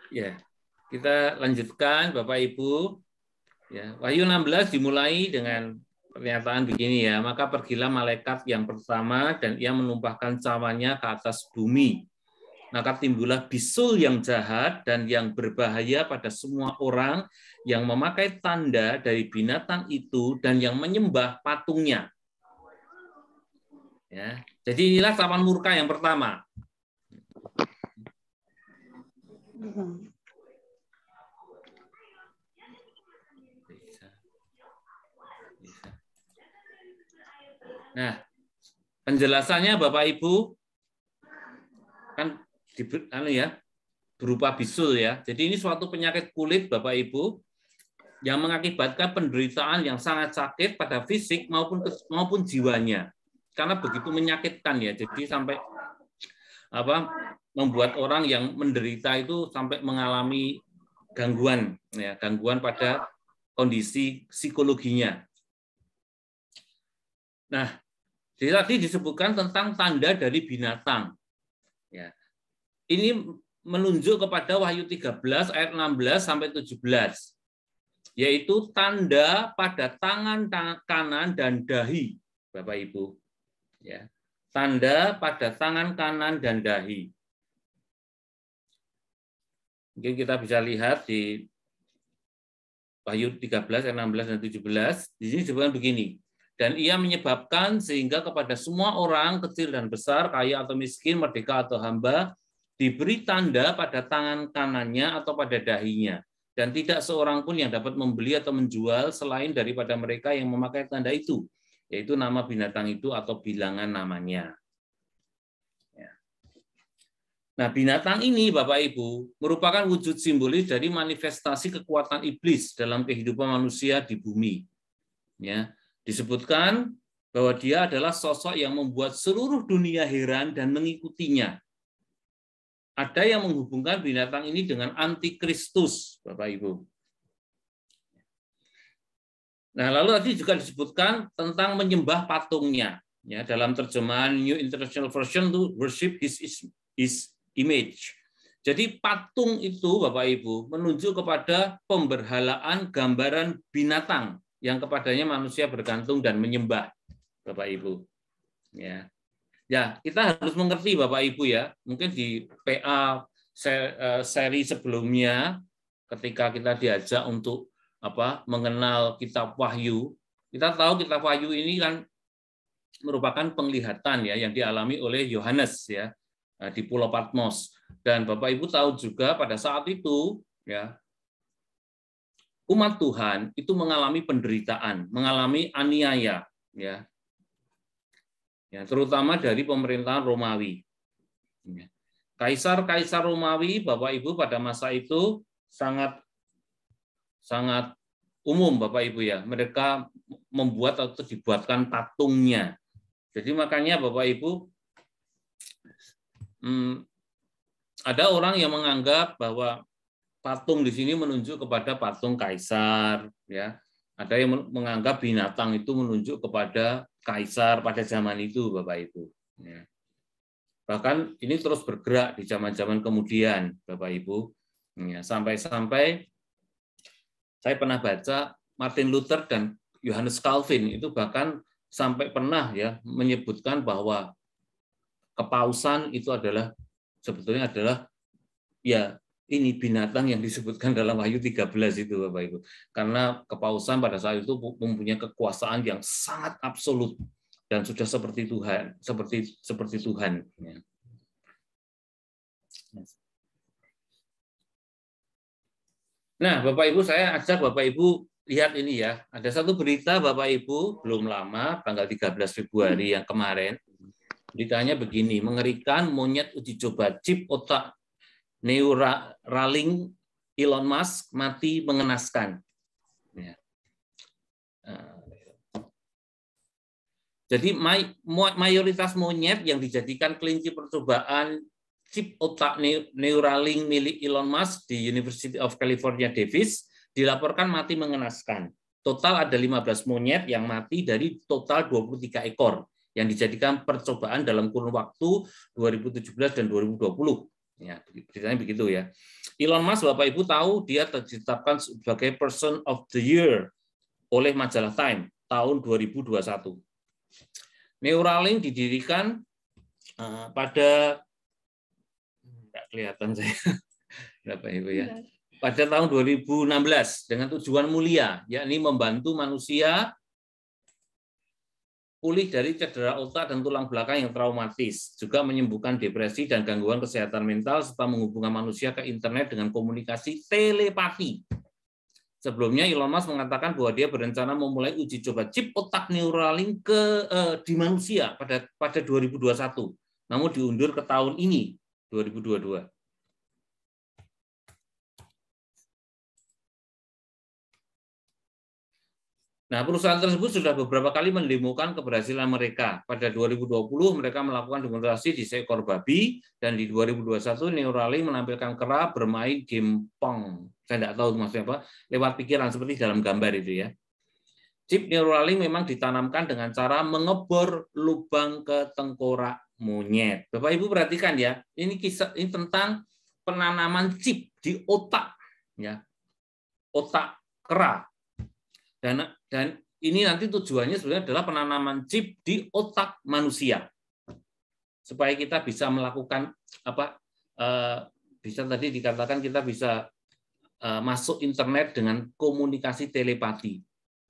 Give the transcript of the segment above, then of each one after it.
Ya, kita lanjutkan Bapak Ibu. Ya, Wahyu 16 dimulai dengan pernyataan begini ya, maka pergilah malaikat yang pertama dan ia menumpahkan cawannya ke atas bumi. Maka timbullah bisul yang jahat dan yang berbahaya pada semua orang yang memakai tanda dari binatang itu dan yang menyembah patungnya. Ya, jadi inilah cawan murka yang pertama. Nah, penjelasannya Bapak Ibu kan berupa bisul ya. Jadi ini suatu penyakit kulit Bapak Ibu yang mengakibatkan penderitaan yang sangat sakit pada fisik maupun jiwanya. Karena begitu menyakitkan ya. Jadi sampai membuat orang yang menderita itu sampai mengalami gangguan ya, gangguan pada kondisi psikologinya. Nah, jadi tadi disebutkan tentang tanda dari binatang. Ya. Ini menunjuk kepada Wahyu 13 ayat 16 sampai 17. Yaitu tanda pada tangan kanan dan dahi, Bapak Ibu. Ya. Tanda pada tangan kanan dan dahi. Mungkin kita bisa lihat di Wahyu 13 ayat 16 dan 17. Di sini disebutkan begini. Dan ia menyebabkan sehingga kepada semua orang, kecil dan besar, kaya atau miskin, merdeka atau hamba, diberi tanda pada tangan kanannya atau pada dahinya. Dan tidak seorang pun yang dapat membeli atau menjual selain daripada mereka yang memakai tanda itu, yaitu nama binatang itu atau bilangan namanya. Nah, binatang ini, Bapak Ibu, merupakan wujud simbolis dari manifestasi kekuatan iblis dalam kehidupan manusia di bumi. Ya. Disebutkan bahwa dia adalah sosok yang membuat seluruh dunia heran dan mengikutinya. Ada yang menghubungkan binatang ini dengan antikristus, Bapak Ibu. Nah, lalu tadi juga disebutkan tentang menyembah patungnya. Ya, dalam terjemahan New International Version itu worship his image. Jadi patung itu, Bapak Ibu, menunjuk kepada pemberhalaan gambaran binatang yang kepadanya manusia bergantung dan menyembah, Bapak Ibu. Ya, kita harus mengerti, Bapak Ibu ya. Mungkin di PA seri sebelumnya, ketika kita diajak untuk mengenal kitab Wahyu, kita tahu kitab Wahyu ini kan merupakan penglihatan ya yang dialami oleh Yohanes ya di Pulau Patmos. Dan Bapak Ibu tahu juga pada saat itu ya, umat Tuhan itu mengalami penderitaan, mengalami aniaya, ya, terutama dari pemerintahan Romawi. Kaisar-kaisar Romawi, Bapak Ibu, pada masa itu sangat umum, Bapak Ibu ya. Mereka membuat atau dibuatkan patungnya. Jadi makanya Bapak Ibu, ada orang yang menganggap bahwa patung di sini menunjuk kepada patung kaisar, ya. Ada yang menganggap binatang itu menunjuk kepada kaisar pada zaman itu, Bapak Ibu. Ya. Bahkan ini terus bergerak di zaman-zaman kemudian, Bapak Ibu. Ya, sampai-sampai saya pernah baca Martin Luther dan Johannes Calvin itu bahkan sampai pernah ya menyebutkan bahwa kepausan itu sebetulnya adalah ya ini binatang yang disebutkan dalam Wahyu 13 itu, Bapak Ibu. Karena kepausan pada saat itu mempunyai kekuasaan yang sangat absolut dan sudah seperti Tuhan, seperti Tuhan. Nah, Bapak Ibu, saya ajak Bapak Ibu lihat ini ya. Ada satu berita Bapak Ibu belum lama, tanggal 13 Februari yang kemarin. Beritanya begini, mengerikan, monyet uji coba chip otak Neuralink Elon Musk mati mengenaskan. Ya. Jadi mayoritas monyet yang dijadikan kelinci percobaan chip otak Neuralink milik Elon Musk di University of California Davis dilaporkan mati mengenaskan. Total ada 15 monyet yang mati dari total 23 ekor yang dijadikan percobaan dalam kurun waktu 2017 dan 2020. Ya, beritanya begitu ya. Elon Musk, Bapak Ibu tahu, dia ditetapkan sebagai Person of the Year oleh majalah Time tahun 2021. Neuralink didirikan pada nggak kelihatan saya Bapak Ibu ya. Pada tahun 2016 dengan tujuan mulia, yakni membantu manusia pulih dari cedera otak dan tulang belakang yang traumatis, juga menyembuhkan depresi dan gangguan kesehatan mental, serta menghubungkan manusia ke internet dengan komunikasi telepati. Sebelumnya Elon Musk mengatakan bahwa dia berencana memulai uji coba chip otak Neuralink di manusia pada 2021, namun diundur ke tahun ini 2022. Nah, perusahaan tersebut sudah beberapa kali mendemokan keberhasilan mereka. Pada 2020 mereka melakukan demonstrasi di seekor babi, dan di 2021 Neuralink menampilkan kera bermain game Pong. Saya tidak tahu maksudnya apa, lewat pikiran seperti dalam gambar itu ya. Chip Neuralink memang ditanamkan dengan cara mengebor lubang ke tengkorak monyet. Bapak Ibu perhatikan ya, ini tentang penanaman chip di otak, ya, otak kera. Dan ini nanti tujuannya sebenarnya adalah penanaman chip di otak manusia supaya kita bisa melakukan bisa tadi dikatakan kita bisa masuk internet dengan komunikasi telepati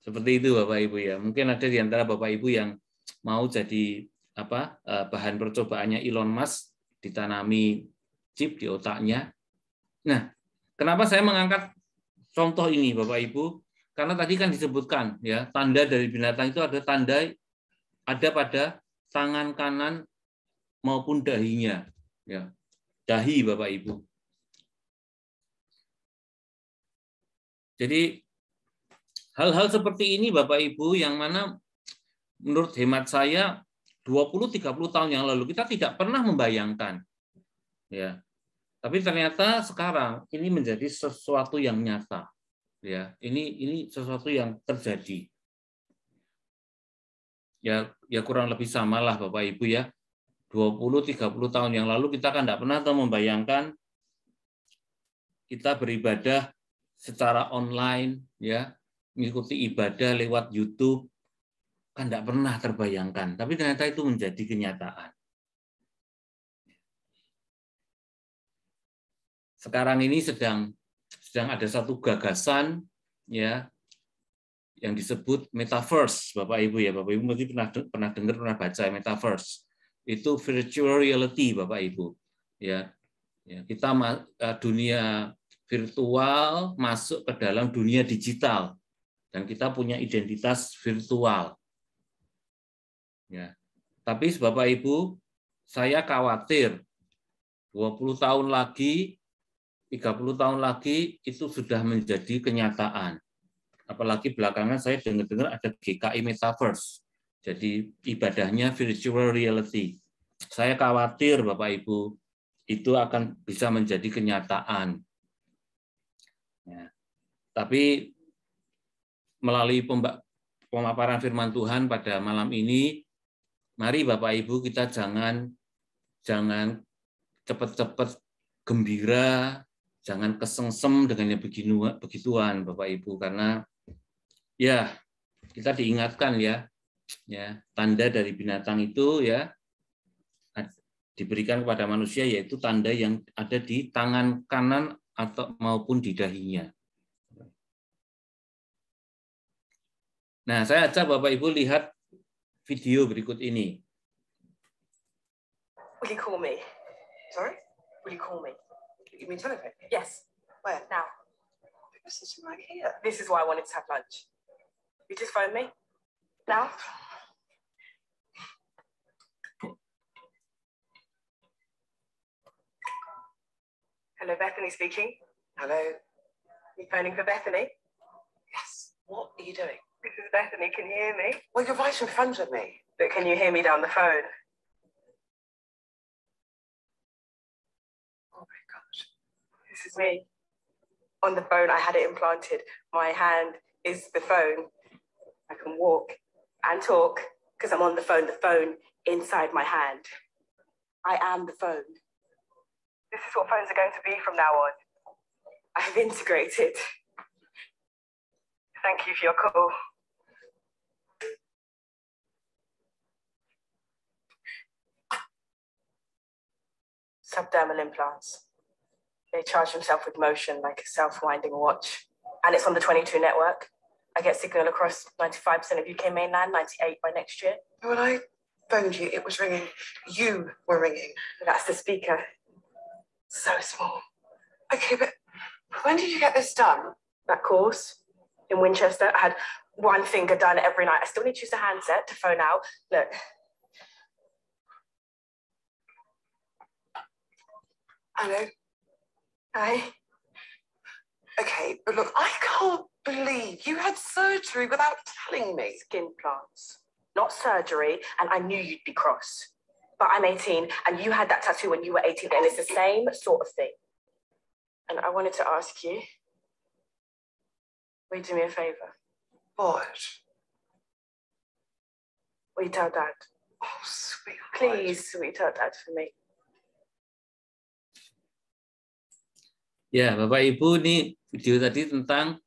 seperti itu Bapak Ibu ya. Mungkin ada di antara Bapak Ibu yang mau jadi bahan percobaannya Elon Musk, ditanami chip di otaknya. Nah, kenapa saya mengangkat contoh ini Bapak Ibu? Karena tadi kan disebutkan ya, tanda dari binatang itu ada pada tangan kanan maupun dahinya, ya, dahi Bapak Ibu. Jadi hal-hal seperti ini Bapak Ibu yang mana menurut hemat saya 20-30 tahun yang lalu kita tidak pernah membayangkan, ya. Tapi ternyata sekarang ini menjadi sesuatu yang nyata. Ya, ini sesuatu yang terjadi. Ya kurang lebih samalah Bapak Ibu ya. 20-30 tahun yang lalu kita kan tidak pernah membayangkan kita beribadah secara online ya, mengikuti ibadah lewat YouTube, kan tidak pernah terbayangkan. Tapi ternyata itu menjadi kenyataan. Sekarang ini sedang ada satu gagasan ya yang disebut metaverse, Bapak Ibu ya. Bapak Ibu mesti pernah dengar, pernah baca metaverse. Itu virtual reality, Bapak Ibu. Ya, kita dunia virtual masuk ke dalam dunia digital dan kita punya identitas virtual. Ya. Tapi Bapak Ibu, saya khawatir 20 tahun lagi, 30 tahun lagi itu sudah menjadi kenyataan. Apalagi belakangan saya dengar ada GKI Metaverse. Jadi ibadahnya virtual reality. Saya khawatir Bapak Ibu itu akan bisa menjadi kenyataan. Ya. Tapi melalui pemaparan firman Tuhan pada malam ini, mari Bapak Ibu kita jangan cepat-cepat gembira, jangan kesengsem dengan yang begituan Bapak Ibu, karena ya kita diingatkan ya tanda dari binatang itu ya diberikan kepada manusia, yaitu tanda yang ada di tangan kanan atau maupun di dahinya. Nah, saya ajak Bapak Ibu lihat video berikut ini. Will you call me? Sorry? Will you call me? You mean telephone? Yes. Where? Now. This is right here. This is why I wanted to have lunch. You just phone me? Now? Hello, Bethany speaking. Hello. You phoning for Bethany? Yes. What are you doing? This is Bethany. Can you hear me? Well, you're right in front of me. But can you hear me down the phone? Oh my gosh. This is me. On the phone, I had it implanted. My hand is the phone. I can walk and talk because I'm on the phone inside my hand. I am the phone. This this what phones are going to be from now on? I've integrated. Thank you for your call. Subdermal implants. They charge themselves with motion like a self-winding watch. And it's on the 22 network. I get signal across 95% of UK mainland, 98 by next year. When I phoned you, it was ringing. You were ringing. That's the speaker. So small. Okay, but when did you get this done? That course in Winchester. I had one finger done every night. I still need to use a handset to phone out. Look. Hello. Hi. Okay, but look, I can't believe you had surgery without telling me. Skin plants, not surgery, and I knew you'd be cross. But I'm 18, and you had that tattoo when you were 18, and it's the same sort of thing. And I wanted to ask you, will you do me a favor? What? Will you tell Dad? Oh, sweetheart. Please, will you tell Dad for me? Ya, Bapak Ibu, ini video tadi tentang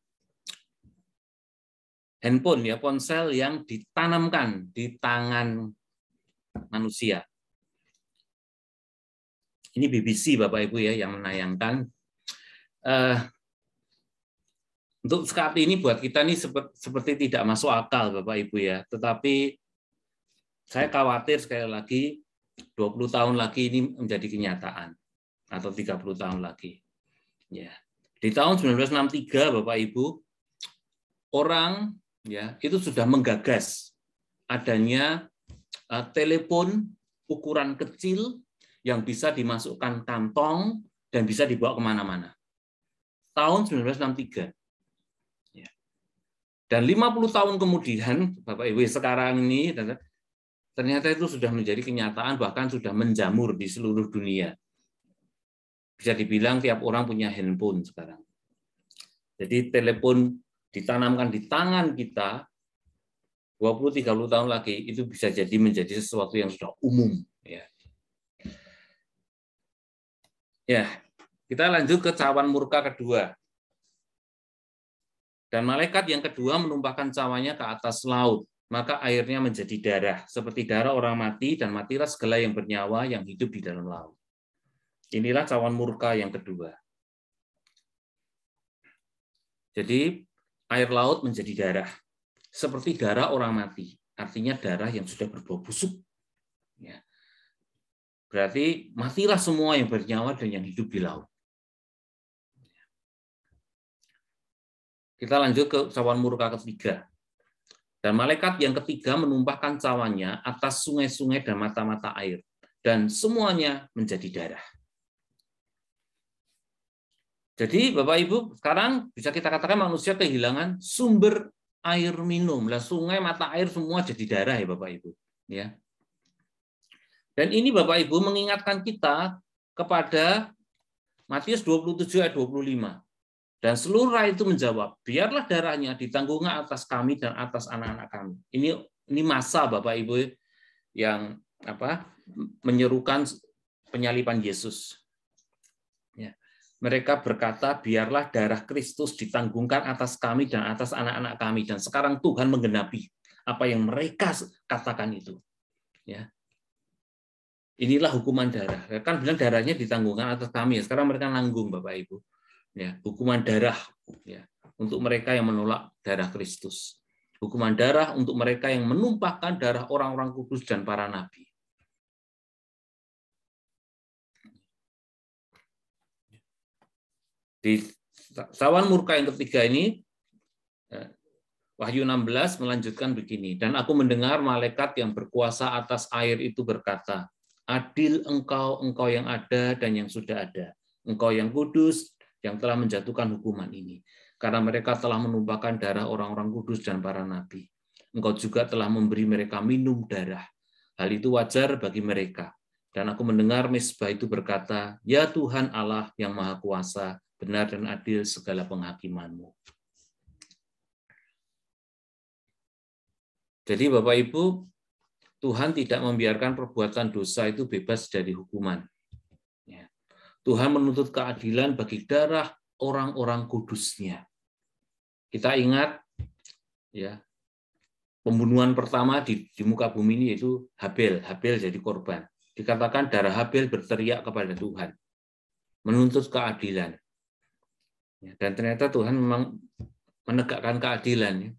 handphone ya, ponsel yang ditanamkan di tangan manusia. Ini BBC Bapak Ibu ya yang menayangkan. Untuk saat ini buat kita nih seperti tidak masuk akal Bapak Ibu ya. Tetapi saya khawatir sekali lagi 20 tahun lagi ini menjadi kenyataan atau 30 tahun lagi. Ya. Di tahun 1963 Bapak Ibu, orang ya itu sudah menggagas adanya telepon ukuran kecil yang bisa dimasukkan kantong dan bisa dibawa kemana-mana. Tahun 1963. Ya. Dan 50 tahun kemudian, Bapak Ibu, sekarang ini ternyata itu sudah menjadi kenyataan, bahkan sudah menjamur di seluruh dunia. Bisa dibilang tiap orang punya handphone sekarang. Jadi telepon ditanamkan di tangan kita 20-30 tahun lagi itu bisa jadi menjadi sesuatu yang sudah umum. Ya, kita lanjut ke cawan murka kedua. Dan malaikat yang kedua menumpahkan cawannya ke atas laut, maka airnya menjadi darah, seperti darah orang mati, dan matilah segala yang bernyawa yang hidup di dalam laut. Inilah cawan murka yang kedua. Jadi air laut menjadi darah, seperti darah orang mati, artinya darah yang sudah berbau busuk. Ya. Berarti matilah semua yang bernyawa dan yang hidup di laut. Kita lanjut ke cawan murka ketiga. Dan malaikat yang ketiga menumpahkan cawannya atas sungai-sungai dan mata-mata air, dan semuanya menjadi darah. Jadi Bapak Ibu, sekarang bisa kita katakan manusia kehilangan sumber air minum. Lah sungai, mata air semua jadi darah ya Bapak Ibu. Ya. Dan ini Bapak Ibu mengingatkan kita kepada Matius 27 ayat 25. Dan seluruh rakyat itu menjawab, biarlah darahnya ditanggungnya atas kami dan atas anak-anak kami. Ini masa Bapak Ibu yang menyerukan penyaliban Yesus. Ya. Mereka berkata, biarlah darah Kristus ditanggungkan atas kami dan atas anak-anak kami. Dan sekarang Tuhan menggenapi apa yang mereka katakan itu. Ya. Inilah hukuman darah. Kan bilang darahnya ditanggungkan atas kami. Sekarang mereka nanggung Bapak Ibu. Ya, hukuman darah ya, untuk mereka yang menolak darah Kristus. Hukuman darah untuk mereka yang menumpahkan darah orang-orang kudus dan para nabi. Di cawan murka yang ketiga ini, Wahyu 16 melanjutkan begini, dan aku mendengar malaikat yang berkuasa atas air itu berkata, adil engkau yang ada dan yang sudah ada, engkau yang kudus, yang telah menjatuhkan hukuman ini, karena mereka telah menumpahkan darah orang-orang kudus dan para nabi. Engkau juga telah memberi mereka minum darah. Hal itu wajar bagi mereka. Dan aku mendengar mezbah itu berkata, ya Tuhan Allah yang Maha Kuasa, benar dan adil segala penghakiman-Mu. Jadi Bapak Ibu, Tuhan tidak membiarkan perbuatan dosa itu bebas dari hukuman. Tuhan menuntut keadilan bagi darah orang-orang kudusnya. Kita ingat ya, pembunuhan pertama di muka bumi ini yaitu Habel. Habel jadi korban. Dikatakan darah Habel berteriak kepada Tuhan, menuntut keadilan. Dan ternyata Tuhan memang menegakkan keadilan.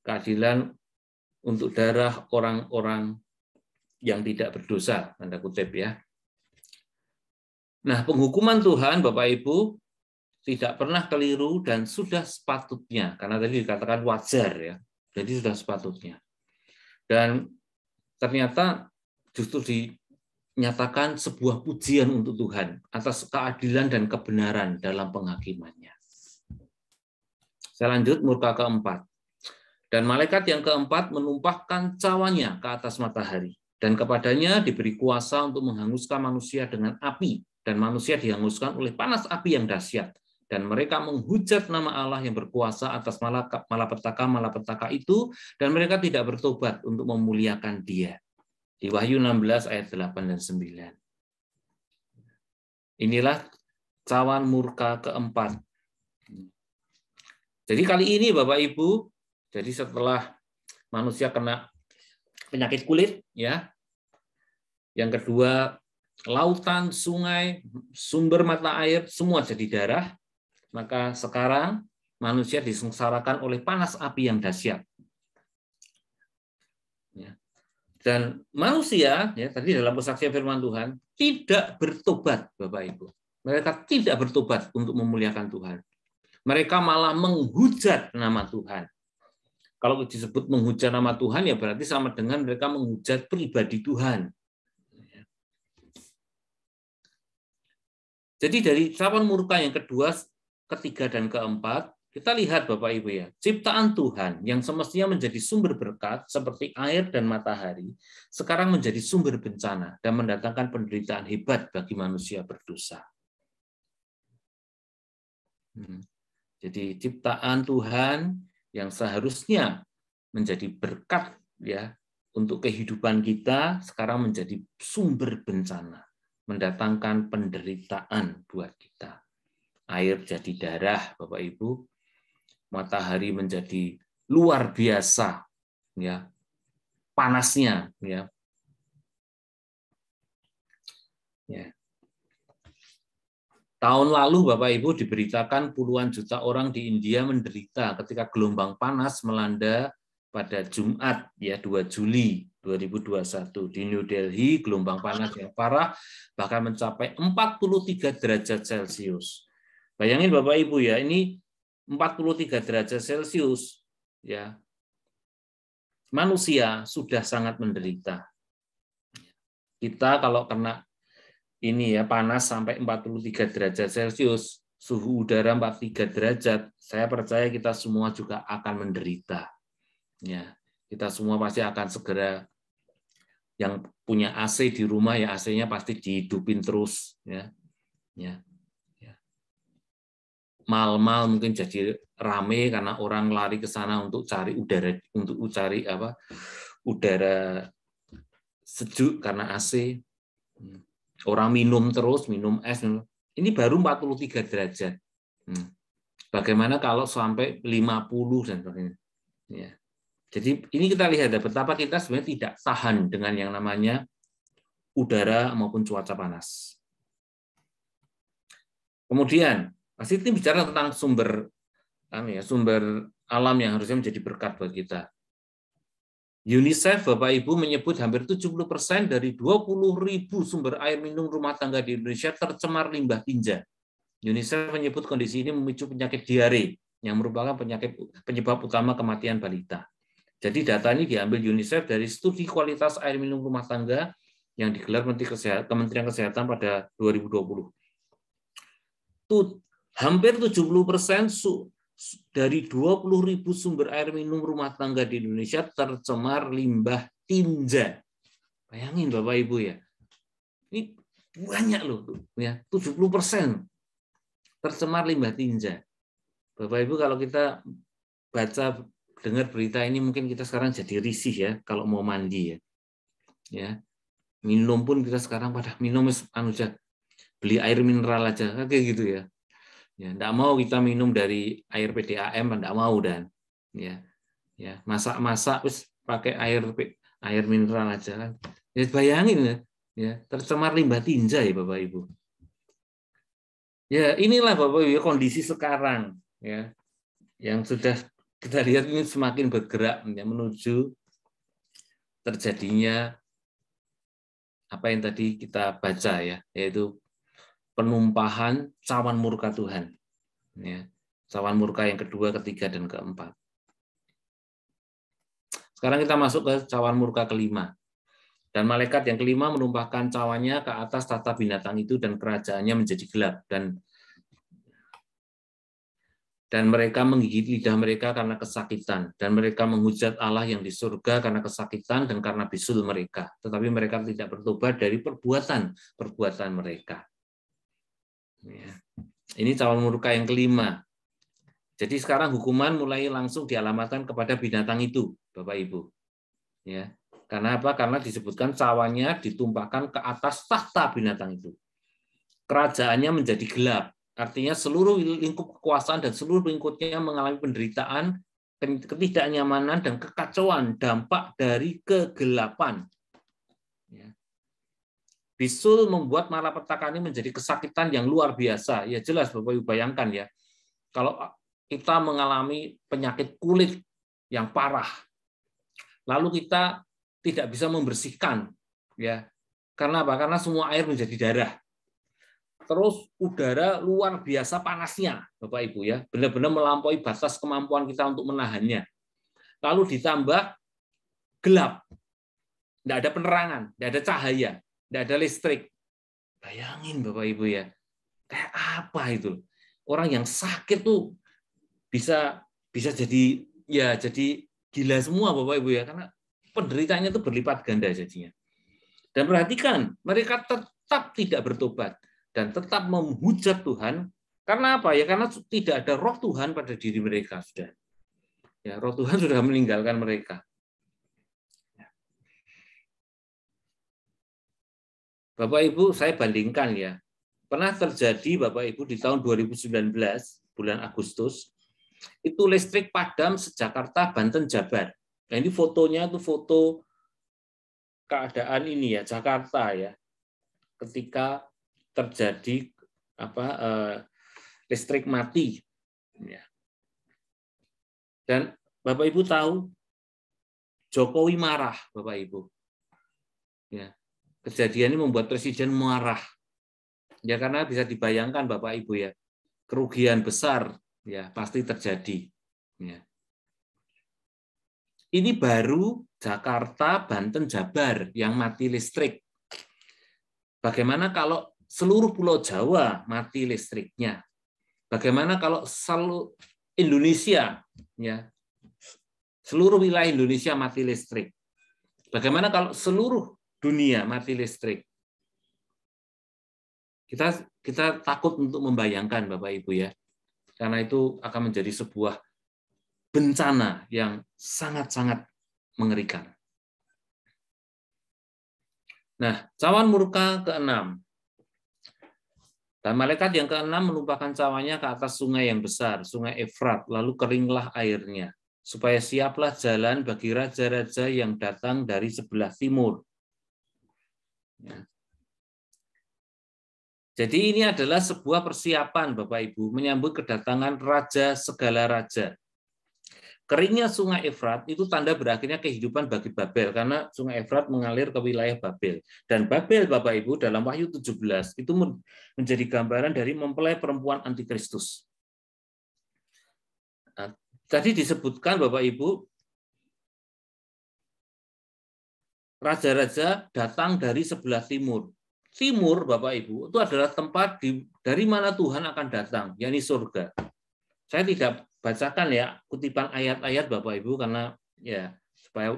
Keadilan untuk darah orang-orang yang tidak berdosa, tanda kutip ya. Nah, penghukuman Tuhan, Bapak Ibu, tidak pernah keliru dan sudah sepatutnya, karena tadi dikatakan wajar ya, jadi sudah sepatutnya. Dan ternyata justru dinyatakan sebuah pujian untuk Tuhan atas keadilan dan kebenaran dalam penghakimannya. Saya lanjut, murka keempat. Dan malaikat yang keempat menumpahkan cawanya ke atas matahari, dan kepadanya diberi kuasa untuk menghanguskan manusia dengan api, dan manusia dihanguskan oleh panas api yang dahsyat. Dan mereka menghujat nama Allah yang berkuasa atas malapetaka itu, dan mereka tidak bertobat untuk memuliakan Dia. Di Wahyu 16 ayat 8 dan 9. Inilah cawan murka keempat. Jadi kali ini Bapak Ibu, jadi setelah manusia kena penyakit kulit, ya, yang kedua lautan, sungai, sumber mata air, semua jadi darah, maka sekarang manusia disengsarakan oleh panas api yang dahsyat. Dan manusia, ya, tadi dalam kesaksian firman Tuhan, tidak bertobat, Bapak Ibu. Mereka tidak bertobat untuk memuliakan Tuhan. Mereka malah menghujat nama Tuhan. Kalau disebut menghujat nama Tuhan, ya berarti sama dengan mereka menghujat pribadi Tuhan. Jadi dari cawan murka yang kedua, ketiga, dan keempat, kita lihat Bapak Ibu ya, ciptaan Tuhan yang semestinya menjadi sumber berkat seperti air dan matahari, sekarang menjadi sumber bencana dan mendatangkan penderitaan hebat bagi manusia berdosa. Jadi ciptaan Tuhan yang seharusnya menjadi berkat ya untuk kehidupan kita, sekarang menjadi sumber bencana, mendatangkan penderitaan buat kita. Air jadi darah, Bapak Ibu. Matahari menjadi luar biasa ya. Panasnya ya. Ya. Tahun lalu Bapak Ibu diberitakan puluhan juta orang di India menderita ketika gelombang panas melanda pada Jumat ya 2 Juli 2021 di New Delhi. Gelombang panas yang parah bahkan mencapai 43 derajat Celcius. Bayangin Bapak Ibu ya, ini 43 derajat Celcius ya. Manusia sudah sangat menderita. Kita kalau kena ini ya panas sampai 43 derajat Celcius, suhu udara 43 derajat, saya percaya kita semua juga akan menderita. Ya, kita semua pasti akan segera, yang punya AC di rumah ya AC-nya pasti dihidupin terus ya. Ya. Mal-mal mungkin jadi rame karena orang lari ke sana untuk cari udara, untuk cari apa? Udara sejuk karena AC. Orang minum terus, minum es. Ini baru 43 derajat. Bagaimana kalau sampai 50 dan sebagainya. Ya. Jadi ini kita lihat betapa kita sebenarnya tidak tahan dengan yang namanya udara maupun cuaca panas. Kemudian, pasti ini bicara tentang sumber alam yang harusnya menjadi berkat buat kita. UNICEF, Bapak Ibu, menyebut hampir 70% dari 20.000 sumber air minum rumah tangga di Indonesia tercemar limbah tinja. UNICEF menyebut kondisi ini memicu penyakit diare, yang merupakan penyebab utama kematian balita. Jadi data ini diambil UNICEF dari studi kualitas air minum rumah tangga yang digelar Kementerian Kesehatan pada 2020. Hampir 70% dari 20.000 sumber air minum rumah tangga di Indonesia tercemar limbah tinja. Bayangin Bapak Ibu ya. Ini banyak loh ya, 70% tercemar limbah tinja. Bapak Ibu kalau kita baca dengar berita ini mungkin kita sekarang jadi risih ya kalau mau mandi ya. Ya. Minum pun kita sekarang pada minum beli air mineral aja, kayak gitu ya. Ya, enggak mau kita minum dari air PDAM, enggak mau dan ya. Ya, masak-masak wis pakai air mineral aja kan. Ya bayangin ya, tercemar limbah tinja ya Bapak Ibu. Ya, inilah Bapak Ibu kondisi sekarang ya. Yang sudah kita lihat ini semakin bergerak ya, menuju terjadinya apa yang tadi kita baca ya, yaitu penumpahan cawan murka Tuhan. Ya, cawan murka yang kedua, ketiga, dan keempat. Sekarang kita masuk ke cawan murka kelima. Dan malaikat yang kelima menumpahkan cawannya ke atas tahta binatang itu dan kerajaannya menjadi gelap. Dan mereka menggigit lidah mereka karena kesakitan. Dan mereka menghujat Allah yang di surga karena kesakitan dan karena bisul mereka. Tetapi mereka tidak bertobat dari perbuatan mereka. Ya. Ini cawan murka yang kelima. Jadi sekarang hukuman mulai langsung dialamatkan kepada binatang itu, Bapak Ibu. Ya. Karena apa? Karena disebutkan cawannya ditumpahkan ke atas tahta binatang itu. Kerajaannya menjadi gelap. Artinya seluruh lingkup kekuasaan dan seluruh lingkupnya mengalami penderitaan, ketidaknyamanan, dan kekacauan dampak dari kegelapan. Ya. Bisul membuat malapetaka ini menjadi kesakitan yang luar biasa. Ya jelas Bapak Ibu bayangkan ya. Kalau kita mengalami penyakit kulit yang parah, lalu kita tidak bisa membersihkan, ya karena apa? Karena semua air menjadi darah. Terus udara luar biasa panasnya, Bapak Ibu ya, benar-benar melampaui batas kemampuan kita untuk menahannya. Lalu ditambah gelap, tidak ada penerangan, tidak ada cahaya, tidak ada listrik. Bayangin Bapak Ibu ya, kayak apa itu? Orang yang sakit tuh bisa jadi ya jadi gila semua Bapak Ibu ya, karena penderitaannya itu berlipat ganda jadinya. Dan perhatikan, mereka tetap tidak bertobat dan tetap menghujat Tuhan. Karena apa ya? Karena tidak ada roh Tuhan pada diri mereka sudah. Ya, roh Tuhan sudah meninggalkan mereka. Bapak Ibu, saya bandingkan ya. Pernah terjadi Bapak Ibu di tahun 2019 bulan Agustus, itu listrik padam se-Jakarta, Banten, Jabar. Nah, ini fotonya itu foto keadaan ini ya Jakarta ya, ketika terjadi listrik mati. Ya. Dan Bapak Ibu tahu Jokowi marah, Bapak Ibu. Ya. Kejadian ini membuat Presiden marah. Ya karena bisa dibayangkan Bapak Ibu ya, kerugian besar ya pasti terjadi. Ya. Ini baru Jakarta, Banten, Jabar yang mati listrik. Bagaimana kalau seluruh Pulau Jawa mati listriknya? Bagaimana kalau seluruh Indonesia, ya, seluruh wilayah Indonesia mati listrik? Bagaimana kalau seluruh dunia mati listrik? Kita takut untuk membayangkan, Bapak Ibu ya, karena itu akan menjadi sebuah bencana yang sangat-sangat mengerikan. Nah, cawan murka ke-6. Dan malaikat yang ke-6 menumpahkan cawannya ke atas sungai yang besar, sungai Efrat, lalu keringlah airnya, supaya siaplah jalan bagi raja-raja yang datang dari sebelah timur. Ya. Jadi ini adalah sebuah persiapan, Bapak Ibu, menyambut kedatangan raja segala raja. Keringnya sungai Efrat itu tanda berakhirnya kehidupan bagi Babel, karena sungai Efrat mengalir ke wilayah Babel. Dan Babel, Bapak Ibu, dalam Wahyu 17, itu menjadi gambaran dari mempelai perempuan antikristus. Nah, tadi disebutkan, Bapak Ibu, raja-raja datang dari sebelah timur. Timur, Bapak Ibu, itu adalah tempat dari mana Tuhan akan datang, yakni surga. Saya tidak bacakan ya kutipan ayat-ayat Bapak Ibu karena ya supaya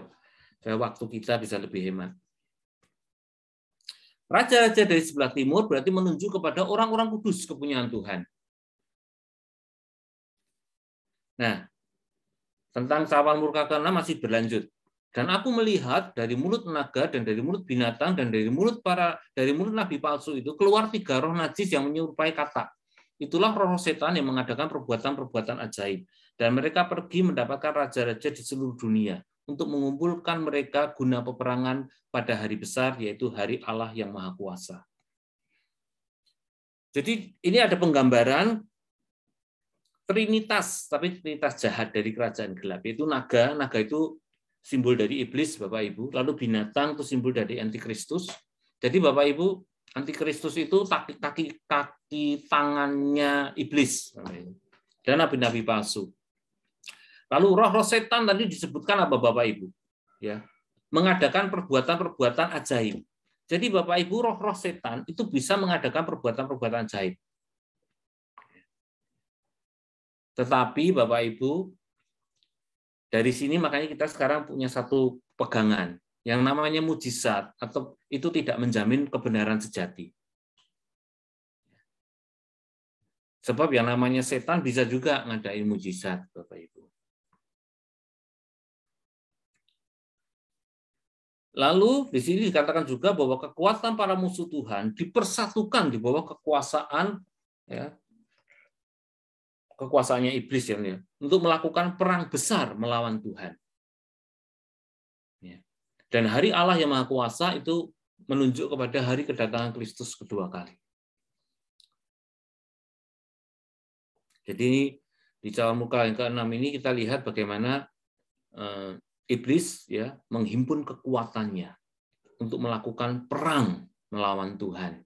waktu kita bisa lebih hemat. Raja-raja dari sebelah timur berarti menunjuk kepada orang-orang kudus kepunyaan Tuhan. Nah, tentang cawan murka ke-6 masih berlanjut. Dan aku melihat dari mulut naga dan dari mulut binatang dan dari mulut nabi palsu itu keluar 3 roh najis yang menyerupai katak. Itulah roh setan yang mengadakan perbuatan-perbuatan ajaib. Dan mereka pergi mendapatkan raja-raja di seluruh dunia untuk mengumpulkan mereka guna peperangan pada hari besar, yaitu hari Allah yang Maha Kuasa. Jadi ini ada penggambaran Trinitas, tapi Trinitas jahat dari kerajaan gelap. Itu naga itu simbol dari iblis, Bapak Ibu. Lalu binatang itu simbol dari antikristus. Jadi Bapak Ibu, antikristus itu kaki tangannya iblis dan nabi-nabi palsu. Lalu roh-roh setan tadi disebutkan apa Bapak Ibu? Ya, mengadakan perbuatan-perbuatan ajaib. Jadi Bapak Ibu, roh-roh setan itu bisa mengadakan perbuatan-perbuatan ajaib. Tetapi Bapak Ibu, dari sini makanya kita sekarang punya satu pegangan yang namanya mujizat, atau itu tidak menjamin kebenaran sejati. Sebab yang namanya setan bisa juga ngadain mujizat, Bapak Ibu. Lalu di sini dikatakan juga bahwa kekuatan para musuh Tuhan dipersatukan di bawah kekuasaan, ya, kekuasaannya iblis ya, untuk melakukan perang besar melawan Tuhan. Dan hari Allah yang Maha Kuasa itu menunjuk kepada hari kedatangan Kristus kedua kali. Jadi di Cawang Muka yang ke-6 ini kita lihat bagaimana iblis ya menghimpun kekuatannya untuk melakukan perang melawan Tuhan.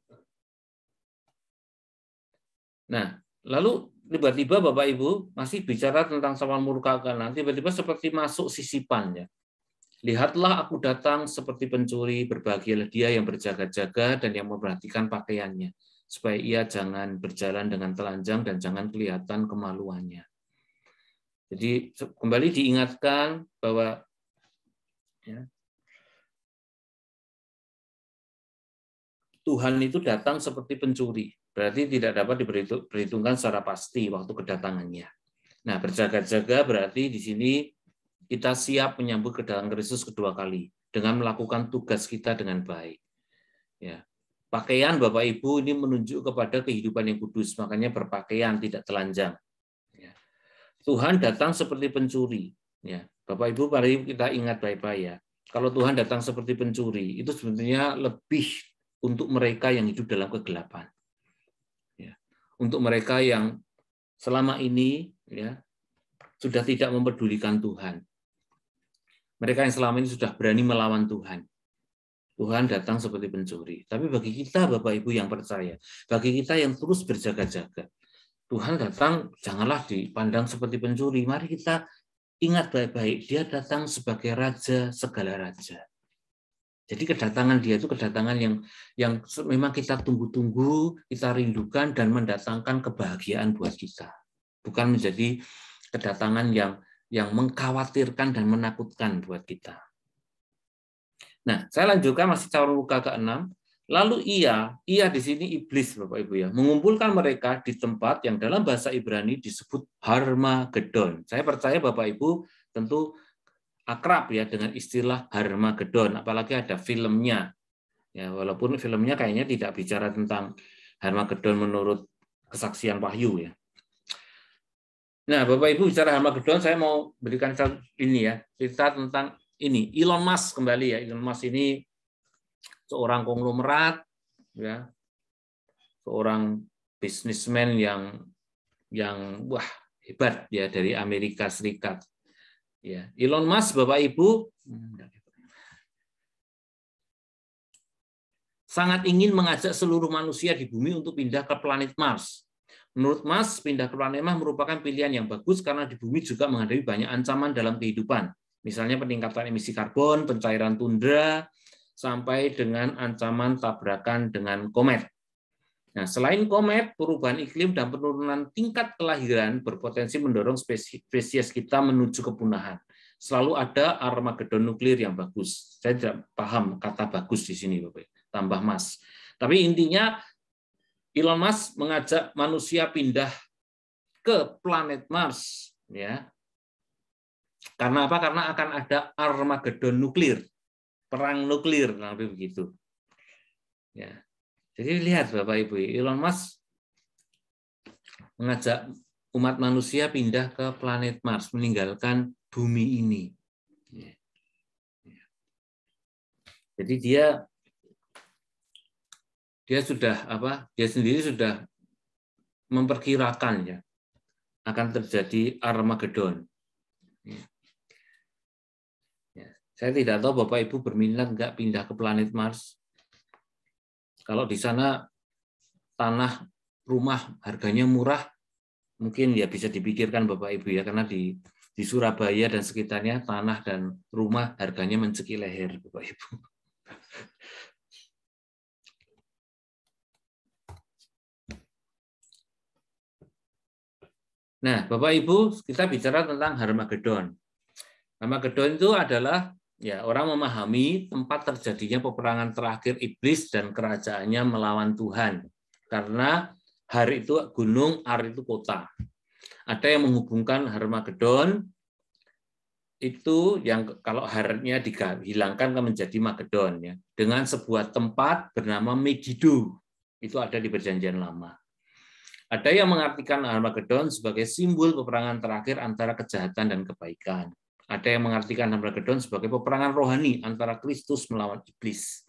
Nah, lalu tiba-tiba Bapak Ibu masih bicara tentang Cawang Muka ke-6, tiba-tiba seperti masuk sisipan ya. Lihatlah aku datang seperti pencuri, berbahagialah dia yang berjaga-jaga dan yang memperhatikan pakaiannya, supaya ia jangan berjalan dengan telanjang dan jangan kelihatan kemaluannya. Jadi kembali diingatkan bahwa ya, Tuhan itu datang seperti pencuri, berarti tidak dapat diperhitungkan secara pasti waktu kedatangannya. Nah, berjaga-jaga berarti di sini kita siap menyambut kedatangan Kristus kedua kali dengan melakukan tugas kita dengan baik. Ya. Pakaian Bapak Ibu ini menunjuk kepada kehidupan yang kudus, makanya berpakaian tidak telanjang. Ya. Tuhan datang seperti pencuri. Ya. Bapak Ibu, mari kita ingat baik-baik ya. Kalau Tuhan datang seperti pencuri, itu sebenarnya lebih untuk mereka yang hidup dalam kegelapan. Ya. Untuk mereka yang selama ini ya sudah tidak mempedulikan Tuhan. Mereka yang selama ini sudah berani melawan Tuhan. Tuhan datang seperti pencuri. Tapi bagi kita, Bapak Ibu yang percaya, bagi kita yang terus berjaga-jaga, Tuhan datang janganlah dipandang seperti pencuri. Mari kita ingat baik-baik, dia datang sebagai Raja segala raja. Jadi kedatangan dia itu kedatangan yang memang kita tunggu-tunggu, kita rindukan, dan mendatangkan kebahagiaan buat kita. Bukan menjadi kedatangan yang mengkhawatirkan dan menakutkan buat kita. Nah, saya lanjutkan masih Cawang Muka ke-6. Lalu ia di sini iblis Bapak Ibu ya, mengumpulkan mereka di tempat yang dalam bahasa Ibrani disebut Harmagedon. Saya percaya Bapak Ibu tentu akrab ya dengan istilah Harmagedon, apalagi ada filmnya. Ya, walaupun filmnya kayaknya tidak bicara tentang Harmagedon menurut kesaksian Wahyu ya. Nah, Bapak Ibu bicara Harmagedon, saya mau berikan ini ya, cerita tentang ini. Elon Musk kembali ya. Elon Musk ini seorang konglomerat ya. Seorang bisnismen yang wah, hebat ya dari Amerika Serikat. Ya, Elon Musk Bapak Ibu sangat ingin mengajak seluruh manusia di bumi untuk pindah ke planet Mars. Menurut Musk, pindah ke planet Mars merupakan pilihan yang bagus karena di bumi juga menghadapi banyak ancaman dalam kehidupan. Misalnya peningkatan emisi karbon, pencairan tundra, sampai dengan ancaman tabrakan dengan komet. Nah, selain komet, perubahan iklim dan penurunan tingkat kelahiran berpotensi mendorong spesies kita menuju kepunahan. Selalu ada Armagedon nuklir yang bagus. Saya tidak paham kata bagus di sini, Bapak. Tambah Mas. Tapi intinya Elon Musk mengajak manusia pindah ke planet Mars, ya. Karena apa? Karena akan ada Armageddon nuklir, perang nuklir, nanti begitu. Ya. Jadi lihat Bapak Ibu, Elon Musk mengajak umat manusia pindah ke planet Mars, meninggalkan bumi ini. Jadi dia sudah Dia sendiri sudah memperkirakan ya akan terjadi Armageddon. Ya. Saya tidak tahu Bapak Ibu berminat nggak pindah ke planet Mars. Kalau di sana tanah rumah harganya murah, mungkin ya bisa dipikirkan Bapak Ibu ya, karena di Surabaya dan sekitarnya tanah dan rumah harganya mencekik leher Bapak Ibu. Nah, Bapak Ibu, kita bicara tentang Armageddon. Armageddon itu adalah ya orang memahami tempat terjadinya peperangan terakhir iblis dan kerajaannya melawan Tuhan. Karena Har itu gunung, Ar itu kota. Ada yang menghubungkan Armageddon itu yang kalau Har-nya dihilangkan menjadi Magedon ya, dengan sebuah tempat bernama Megiddo. Itu ada di Perjanjian Lama. Ada yang mengartikan Armageddon sebagai simbol peperangan terakhir antara kejahatan dan kebaikan. Ada yang mengartikan Armageddon sebagai peperangan rohani antara Kristus melawan iblis.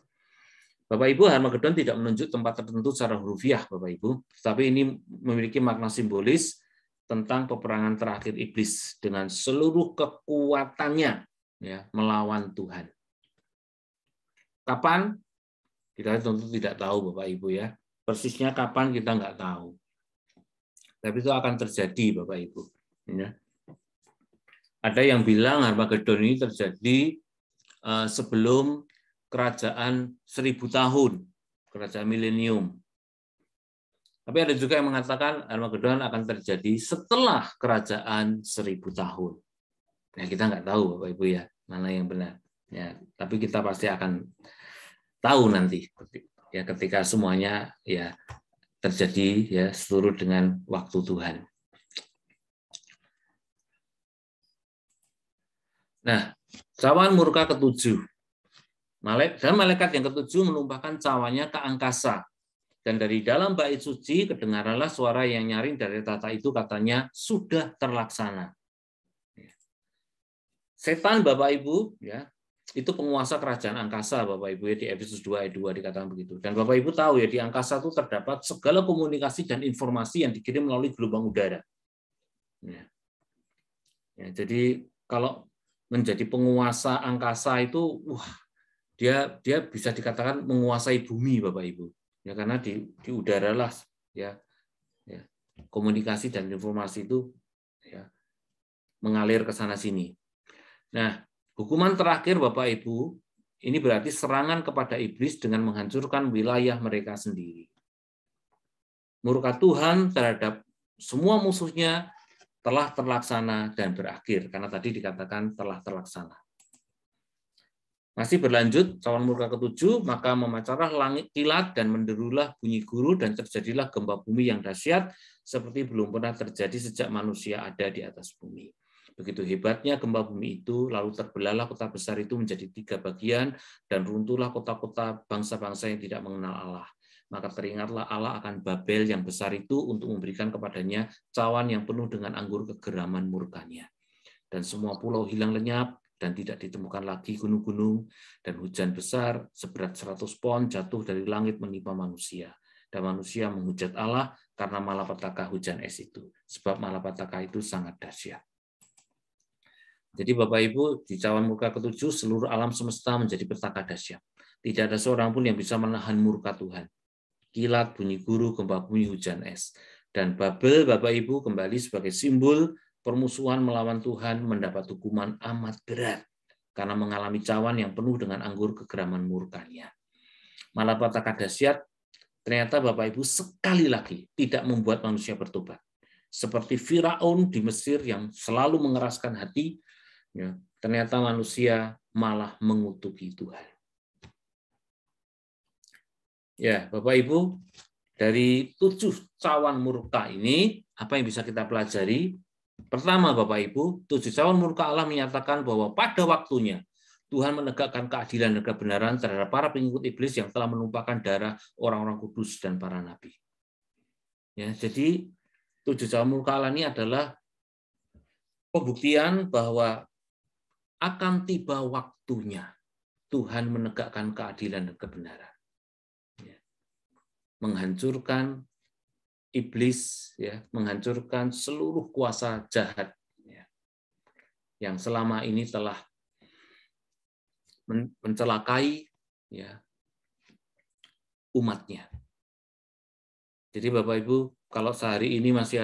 Bapak Ibu, Armageddon tidak menunjuk tempat tertentu secara hurufiah, Bapak Ibu, tetapi ini memiliki makna simbolis tentang peperangan terakhir iblis dengan seluruh kekuatannya ya, melawan Tuhan. Kapan? Kita tentu tidak tahu, Bapak Ibu ya. Persisnya kapan kita nggak tahu. Tapi itu akan terjadi, Bapak Ibu. Ya. Ada yang bilang Armageddon ini terjadi sebelum kerajaan 1000 tahun, kerajaan milenium. Tapi ada juga yang mengatakan Armageddon akan terjadi setelah kerajaan 1000 tahun. Nah, kita nggak tahu, Bapak Ibu ya, mana yang benar. Ya, tapi kita pasti akan tahu nanti, ya, ketika semuanya ya terjadi ya seluruh dengan waktu Tuhan. Nah, cawan murka ketujuh. Dan malaikat yang ketujuh menumpahkan cawannya ke angkasa. Dan dari dalam bait suci kedengaranlah suara yang nyaring dari tahta itu, katanya sudah terlaksana. Setan, Bapak Ibu, ya, itu penguasa kerajaan angkasa, Bapak Ibu ya, di Efesus 2 ayat 2 dikatakan begitu. Dan Bapak Ibu tahu ya, di angkasa itu terdapat segala komunikasi dan informasi yang dikirim melalui gelombang udara. Ya. Ya, jadi kalau menjadi penguasa angkasa itu, dia bisa dikatakan menguasai bumi, Bapak Ibu. Ya, karena di udara lah ya komunikasi dan informasi itu ya mengalir ke sana sini. Nah, hukuman terakhir Bapak Ibu ini berarti serangan kepada iblis dengan menghancurkan wilayah mereka sendiri. Murka Tuhan terhadap semua musuhnya telah terlaksana dan berakhir, karena tadi dikatakan telah terlaksana. Masih berlanjut, cawan murka ketujuh, maka memancarlah langit kilat dan menderulah bunyi guru dan terjadilah gempa bumi yang dahsyat seperti belum pernah terjadi sejak manusia ada di atas bumi. Begitu hebatnya gempa bumi itu, lalu terbelahlah kota besar itu menjadi 3 bagian dan runtuhlah kota-kota bangsa-bangsa yang tidak mengenal Allah. Maka teringatlah Allah akan Babel yang besar itu untuk memberikan kepadanya cawan yang penuh dengan anggur kegeraman murkanya. Dan semua pulau hilang lenyap, dan tidak ditemukan lagi gunung-gunung, dan hujan besar seberat 100 pon jatuh dari langit menimpa manusia. Dan manusia menghujat Allah karena malapetaka hujan es itu. Sebab malapetaka itu sangat dahsyat. Jadi Bapak Ibu, di cawan murka ketujuh, seluruh alam semesta menjadi petaka dahsyat. Tidak ada seorang pun yang bisa menahan murka Tuhan. Kilat, bunyi guru, gempa bumi, hujan es. Dan Babel, Bapak Ibu, kembali sebagai simbol permusuhan melawan Tuhan, mendapat hukuman amat berat karena mengalami cawan yang penuh dengan anggur kegeraman murkanya. Malapetaka dahsyat ternyata Bapak Ibu sekali lagi tidak membuat manusia bertobat. Seperti Firaun di Mesir yang selalu mengeraskan hati, ya, ternyata manusia malah mengutuki Tuhan. Ya, Bapak Ibu, dari 7 cawan murka ini apa yang bisa kita pelajari? Pertama, Bapak Ibu, 7 tahun murka Allah menyatakan bahwa pada waktunya Tuhan menegakkan keadilan dan kebenaran terhadap para pengikut iblis yang telah menumpahkan darah orang-orang kudus dan para nabi. Ya, jadi 7 tahun murka Allah ini adalah pembuktian bahwa akan tiba waktunya Tuhan menegakkan keadilan dan kebenaran. Ya. Menghancurkan iblis, ya, menghancurkan seluruh kuasa jahat ya, yang selama ini telah mencelakai ya, umatnya. Jadi Bapak Ibu, kalau sehari ini masih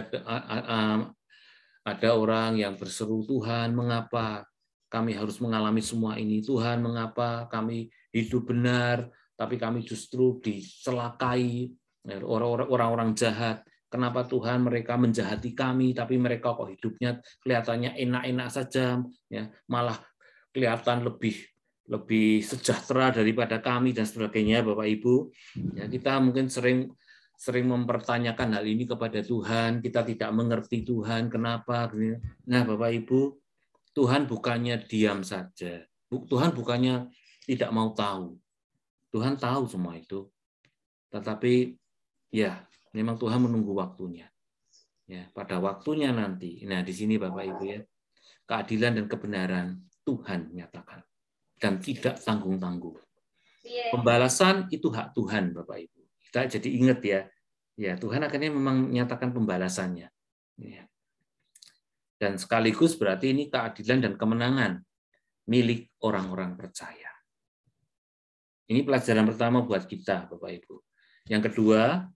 ada orang yang berseru, Tuhan, mengapa kami harus mengalami semua ini? Tuhan, mengapa kami hidup benar, tapi kami justru dicelakai orang-orang jahat? Kenapa Tuhan mereka menjahati kami, tapi mereka kok hidupnya kelihatannya enak-enak saja, ya, malah kelihatan lebih sejahtera daripada kami dan sebagainya, Bapak Ibu. Ya, kita mungkin sering mempertanyakan hal ini kepada Tuhan, kita tidak mengerti Tuhan, kenapa? Nah, Bapak Ibu, Tuhan bukannya diam saja. Tuhan bukannya tidak mau tahu. Tuhan tahu semua itu. Tetapi ya, memang Tuhan menunggu waktunya. Ya, pada waktunya nanti. Nah, di sini Bapak Ibu ya, keadilan dan kebenaran Tuhan nyatakan dan tidak tanggung-tanggung. Pembalasan itu hak Tuhan, Bapak Ibu. Kita jadi ingat ya, ya Tuhan akhirnya memang menyatakan pembalasannya. Ya. Dan sekaligus berarti ini keadilan dan kemenangan milik orang-orang percaya. Ini pelajaran pertama buat kita, Bapak Ibu. Yang kedua,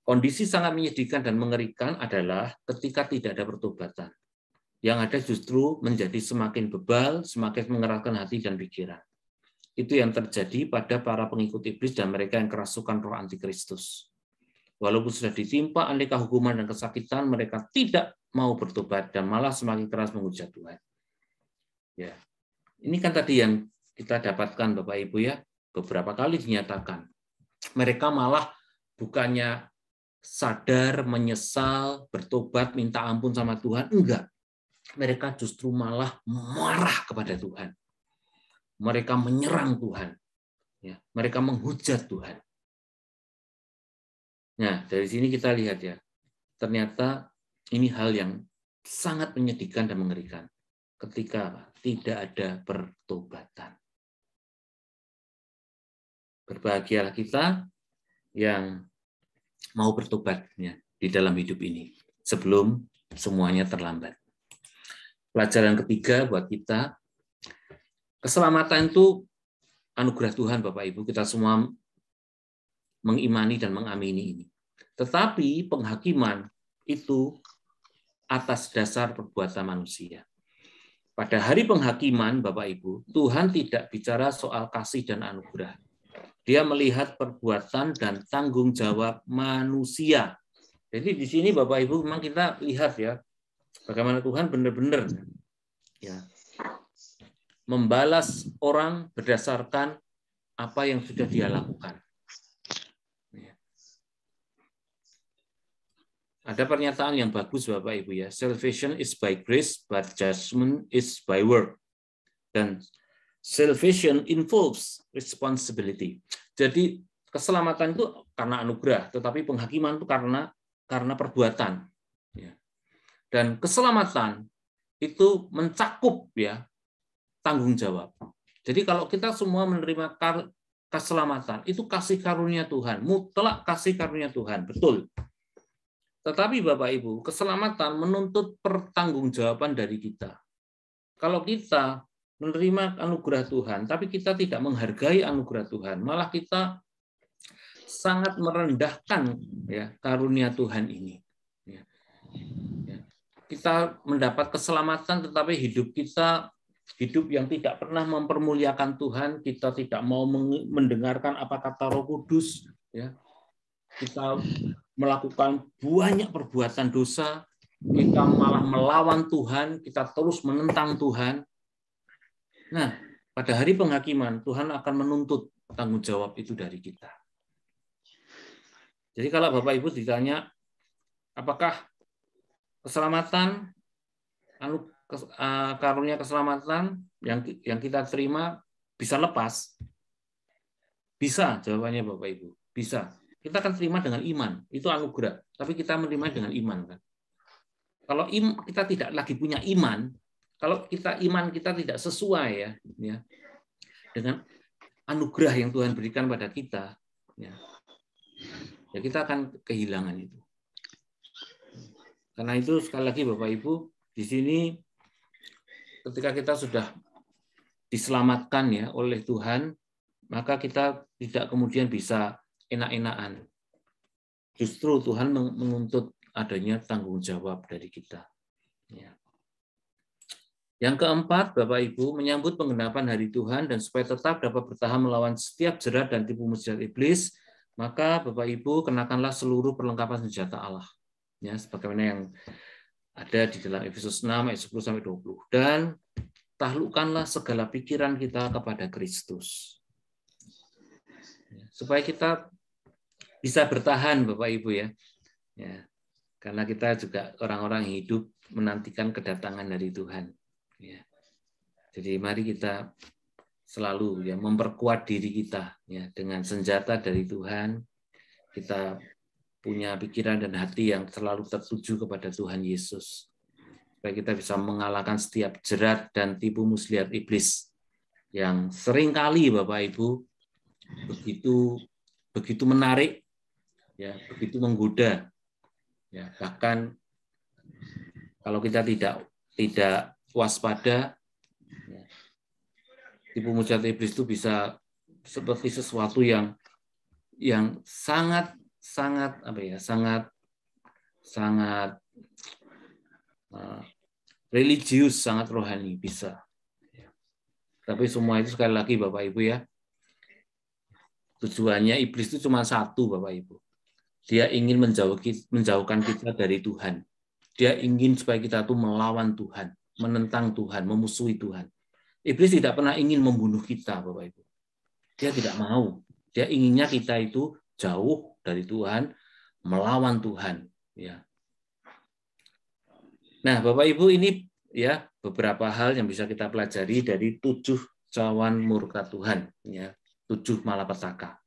kondisi sangat menyedihkan dan mengerikan adalah ketika tidak ada pertobatan. Yang ada justru menjadi semakin bebal, semakin mengeraskan hati dan pikiran. Itu yang terjadi pada para pengikut iblis dan mereka yang kerasukan roh antikristus. Walaupun sudah ditimpa aneka hukuman dan kesakitan, mereka tidak mau bertobat dan malah semakin keras menghujat Tuhan. Ya, ini kan tadi yang kita dapatkan, Bapak Ibu ya, beberapa kali dinyatakan. Mereka malah bukannya sadar, menyesal, bertobat, minta ampun sama Tuhan, enggak. Mereka justru malah marah kepada Tuhan. Mereka menyerang Tuhan. Ya, mereka menghujat Tuhan. Nah, dari sini kita lihat ya, ternyata ini hal yang sangat menyedihkan dan mengerikan ketika tidak ada pertobatan. Berbahagialah kita yang mau bertobatnya di dalam hidup ini sebelum semuanya terlambat. Pelajaran ketiga buat kita, keselamatan itu anugerah Tuhan, Bapak Ibu. Kita semua mengimani dan mengamini ini. Tetapi penghakiman itu atas dasar perbuatan manusia. Pada hari penghakiman, Bapak Ibu, Tuhan tidak bicara soal kasih dan anugerah. Dia melihat perbuatan dan tanggung jawab manusia. Jadi di sini Bapak Ibu memang kita lihat ya, bagaimana Tuhan benar-benar ya, membalas orang berdasarkan apa yang sudah dia lakukan. Ada pernyataan yang bagus Bapak Ibu ya, salvation is by grace, but judgment is by work. Dan salvation involves responsibility. Jadi keselamatan itu karena anugerah, tetapi penghakiman itu karena perbuatan. Dan keselamatan itu mencakup ya tanggung jawab. Jadi kalau kita semua menerima keselamatan, itu kasih karunia Tuhan, mutlak kasih karunia Tuhan, betul. Tetapi Bapak Ibu, keselamatan menuntut pertanggungjawaban dari kita. Kalau kita menerima anugerah Tuhan, tapi kita tidak menghargai anugerah Tuhan, malah kita sangat merendahkan ya karunia Tuhan ini. Kita mendapat keselamatan, tetapi hidup kita hidup yang tidak pernah mempermuliakan Tuhan, kita tidak mau mendengarkan apa kata Roh Kudus, ya. Kita melakukan banyak perbuatan dosa, kita malah melawan Tuhan, kita terus menentang Tuhan. Nah, pada hari penghakiman, Tuhan akan menuntut tanggung jawab itu dari kita. Jadi kalau Bapak Ibu ditanya, apakah keselamatan karunia keselamatan yang kita terima bisa lepas? Bisa, jawabannya Bapak Ibu. Bisa. Kita akan terima dengan iman. Itu anugerah. Tapi kita menerima dengan iman, kan? Kalau kita tidak lagi punya iman, kalau iman kita tidak sesuai ya dengan anugerah yang Tuhan berikan pada kita, ya kita akan kehilangan itu. Karena itu sekali lagi Bapak Ibu, di sini ketika kita sudah diselamatkan ya oleh Tuhan, maka kita tidak kemudian bisa enak-enakan. Justru Tuhan menuntut adanya tanggung jawab dari kita. Ya. Yang keempat, Bapak Ibu, menyambut penggenapan hari Tuhan dan supaya tetap dapat bertahan melawan setiap jerat dan tipu muslihat iblis, maka Bapak Ibu kenakanlah seluruh perlengkapan senjata Allah. Ya, sebagaimana yang ada di dalam Efesus 6 ayat 10 sampai 20. Dan taklukkanlah segala pikiran kita kepada Kristus. Ya, supaya kita bisa bertahan Bapak Ibu ya. Ya. Karena kita juga orang-orang hidup menantikan kedatangan dari Tuhan. Ya. Jadi mari kita selalu ya memperkuat diri kita ya dengan senjata dari Tuhan. Kita punya pikiran dan hati yang selalu tertuju kepada Tuhan Yesus. Supaya kita bisa mengalahkan setiap jerat dan tipu muslihat iblis yang seringkali Bapak Ibu begitu menarik ya, begitu menggoda. Ya, bahkan kalau kita tidak waspada, ya, tipu muslihat iblis itu bisa seperti sesuatu yang sangat religius, sangat rohani bisa. Tapi semua itu sekali lagi Bapak Ibu ya, tujuannya iblis itu cuma satu Bapak Ibu. Dia ingin menjauhkan kita dari Tuhan. Dia ingin supaya kita tuh melawan Tuhan, menentang Tuhan, memusuhi Tuhan. Iblis tidak pernah ingin membunuh kita, Bapak Ibu. Dia tidak mau. Dia inginnya kita itu jauh dari Tuhan, melawan Tuhan. Ya. Nah, Bapak Ibu, ini ya beberapa hal yang bisa kita pelajari dari 7 cawan murka Tuhan, ya, 7 malapetaka.